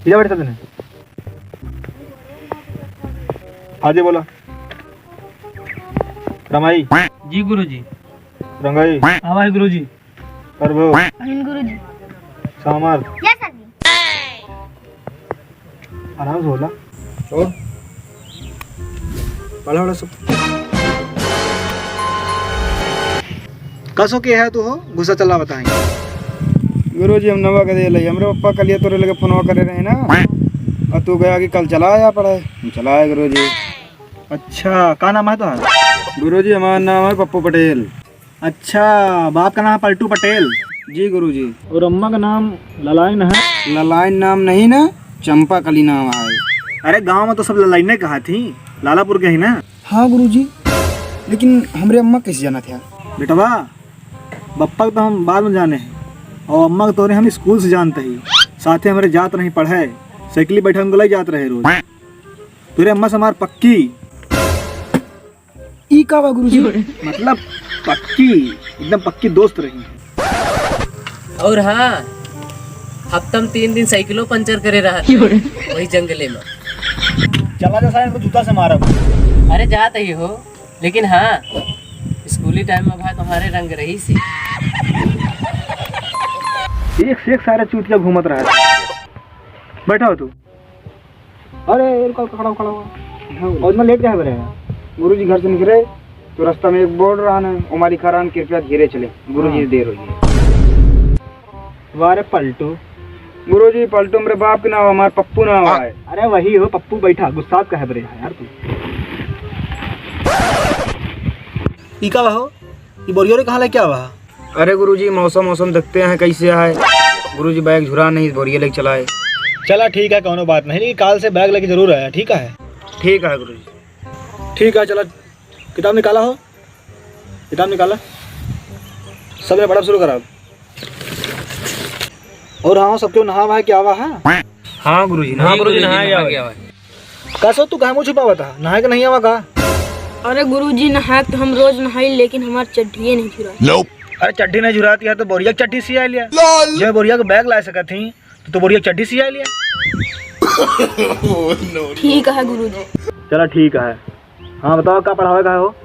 किधर बैठा तूने? आजे बोला। रमाई जी गुरुजी। रंगाई हाँ भाई गुरुजी। प्रभु गुरुजी। सामर यस सर जी। आराम से बोला। और बड़ा बड़ा सब कसो के है तू हो गुस्सा चला बताएंगे। गुरुजी हम नवा कर दिए हमरे पप्पा कल ये तोरे लगे फोनवा करे रहे ना और तू गया कि कल चला आया पड़ा हम चला आए गुरुजी। अच्छा क्या नाम है तुम्हारा? गुरुजी हमारा नाम है पप्पू पटेल। अच्छा बाप का नाम है पलटू पटेल जी गुरुजी। और अम्मा का नाम ललाइन है। ललाइन नाम नहीं ना, चंपा कली नाम है। अरे गांव में तो सब ललाइने कहा थी, लालापुर के ही ना। हाँ गुरुजी, लेकिन हमरे अम्मा कैसे जाना था? बेटवा बप्पा को तो हम बाद में जाने हैं और अम्मा को तोरे हम स्कूल से जानते ही, साथ ही हमारे जात नहीं पढ़े, साइकिल बैठे हम जात रहे रोज। तेरे अम्मा से हमार पक्की ई का बा गुरुजी? मतलब पक्की एकदम पक्की दोस्त रही। और हाँ हफ्ता में 3 दिन साइकिलों पंचर करे रहा था वही जंगले में। चला जा इनको जूता से मारा। अरे जाते ही हो, लेकिन हाँ स्कूली टाइम में भाई तुम्हारे रंग रही सी। एक से एक सारे चूतिया घूमत रहा है। बैठा हो तू। अरे खड़ा हुआ और इतना लेट क्या है? गुरुजी घर से निकले तो रास्ता में एक बोर्ड रहा ना, हमारी खरान कृपया धीरे चले, गुरुजी देर हो गई। वारे पलटू। गुरुजी पलटू मेरे बाप के नाम हमारे पप्पू नाम है। अरे वही हो पप्पू, बैठा गुस्सा का है बरे यार तू। टीका हो ये बोरियो रे कहाँ ले क्या हुआ? अरे गुरुजी मौसम देखते हैं कैसे है। गुरुजी बैग झुरा नहीं बोरिया लेके चलाए। चला ठीक है, कोनो बात नहीं, लेकिन काल से बैग लेके जरूर आया। ठीक है ठीक है गुरुजी। ठीक है। चला किताब निकाला हो, किताब निकाला, सब पढ़ा शुरू करा। और हाँ सबके नहा है क्या हुआ है? हाँ गुरुजी हाँ गुरुजी नहा गया। कैसो तू कहा मुँह छुपा था, नहाए का नहीं आवा का? अरे गुरुजी नहाए तो हम रोज नहाई, लेकिन हमारी चड्ढी नहीं झुरा। अरे चड्ढी नहीं झुराती है तो बोरिया की चड्ढी सिया लिया। जो बोरिया का बैग ला सका थी तो बोरिया की चड्ढी सिया लिया। ठीक है गुरुजी। चला ठीक है। हाँ बताओ क्या पढ़ावे का हो?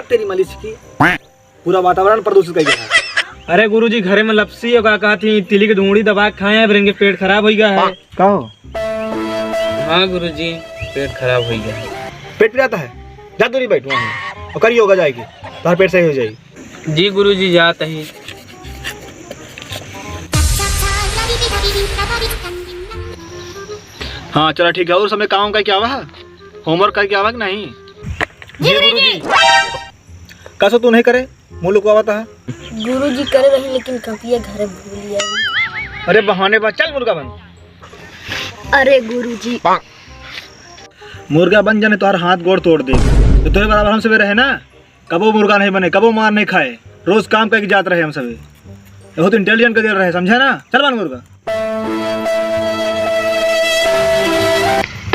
तेरी मालिश की पूरा वातावरण प्रदूषित कर गया है। अरे गुरुजी घरे में लपसी और कहा थी तिली की ढूंढी दबा के खाए हैं, इनके पेट खराब हो गया है। कहो। हाँ गुरुजी पेट खराब हो गया है। पेट पिराता है? जा दूरी बैठ वहाँ और करी योगा जाएगी, तुम्हारा पेट सही हो जाएगी। जी गुरुजी जाते ही। हाँ चला ठीक है। और समय काम का क्या हुआ? होमवर्क का क्या हुआ कि नहीं? जी गुरुजी। कैसे तू नहीं करे, मुँह लुकवा था? गुरुजी करे रही लेकिन कपिया घरे भूल लिया। अरे बहाने बा, चल मुर्गा बन। अरे गुरुजी मुर्गा बन जाने तो हाथ गोड़ तोड़ दे। तो तेरे बराबर हम सब रहे ना, कबो मुर्गा नहीं बने, कबो मार नहीं खाए, रोज काम करके जाते रहे हम सब। बहुत इंटेलिजेंट कर रहे, समझे ना? चल बन मुर्गा।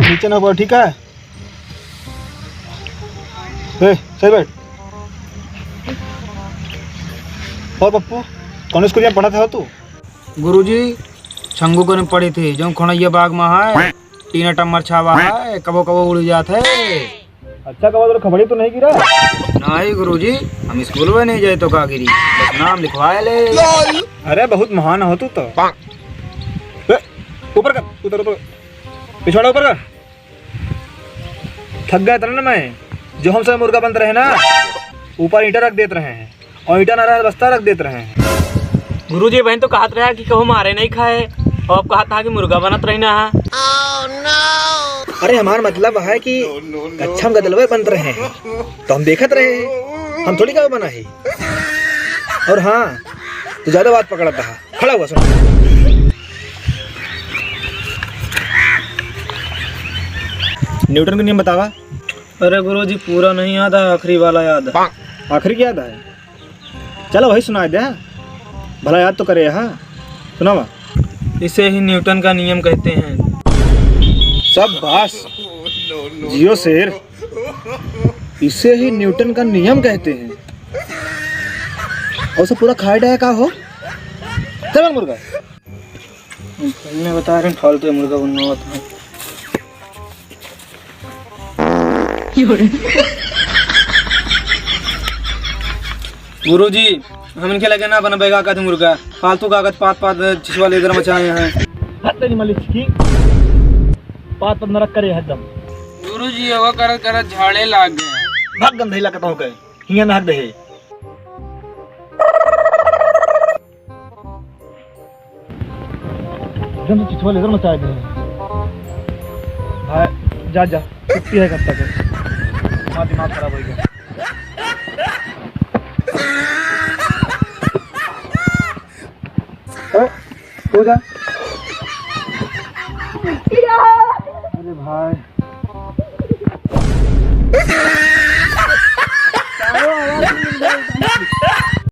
नीचे ना ठीक है? सही बैठ। और पप्पू कौन स्कूल में पढ़ा था तू? गुरुजी छंगू को नहीं पड़ी थी जो खणैया बाग में है, 3 टम्मर छावा है, कबो कबो उड़ जाते है। अच्छा कबो तो खबड़ी तो नहीं गिरा? नहीं गुरुजी हम स्कूल में नहीं जाए तो का गिरी, बस नाम लिखवाए ले। अरे बहुत महान हो तू तो। ऊपर कर, उधर ऊपर पिछवाड़ा ऊपर कर। थक गया था ना मैं, जो हम सब मुर्गा बनते रहे ना, ऊपर ईंटा रख देते रहे हैं और ईंटा ना रहा बस्ता रख देते रहे हैं। गुरुजी बहन तो कहत रहा कि कहो मारे नहीं खाए, और अब कहा था कि मुर्गा बनत रहना है। अरे हमारा मतलब है कि अच्छा हम गदलवे बन रहे हैं तो हम देखत रहे हैं, हम थोड़ी का बना है। और हाँ तो ज्यादा बात पकड़ता है, खड़ा हुआ सुन। न्यूटन का नियम बतावा। अरे गुरुजी पूरा नहीं याद है, आखिरी वाला याद है। आखिरी क्या याद है? चलो वही सुना दे, भला याद तो करे। हाँ सुनावा। इसे ही न्यूटन का नियम कहते हैं। सब बास जियो शेर, इसे ही न्यूटन का नियम कहते हैं। और सब पूरा खाए डाया का हो। चल मुर्गा मैं बता रहे फालतू मुर्गा बनना हुआ था। गुरुजी हम इनके लगे ना बना बेगा का मुर्गा फालतू कागज पात पात छिछवा ले इधर मचाए हैं। तेरी मालिक की पात पर नरक करे एकदम। गुरुजी हवा कर कर झाड़े लाग गए। भाग गंधई लगता हूं के हिया में हक दे। जब छिछवा ले इधर मचाए दे। भाई जा जा छुट्टी है कब तक मां दिमाग खराब हो गया। हो जा। अरे भाई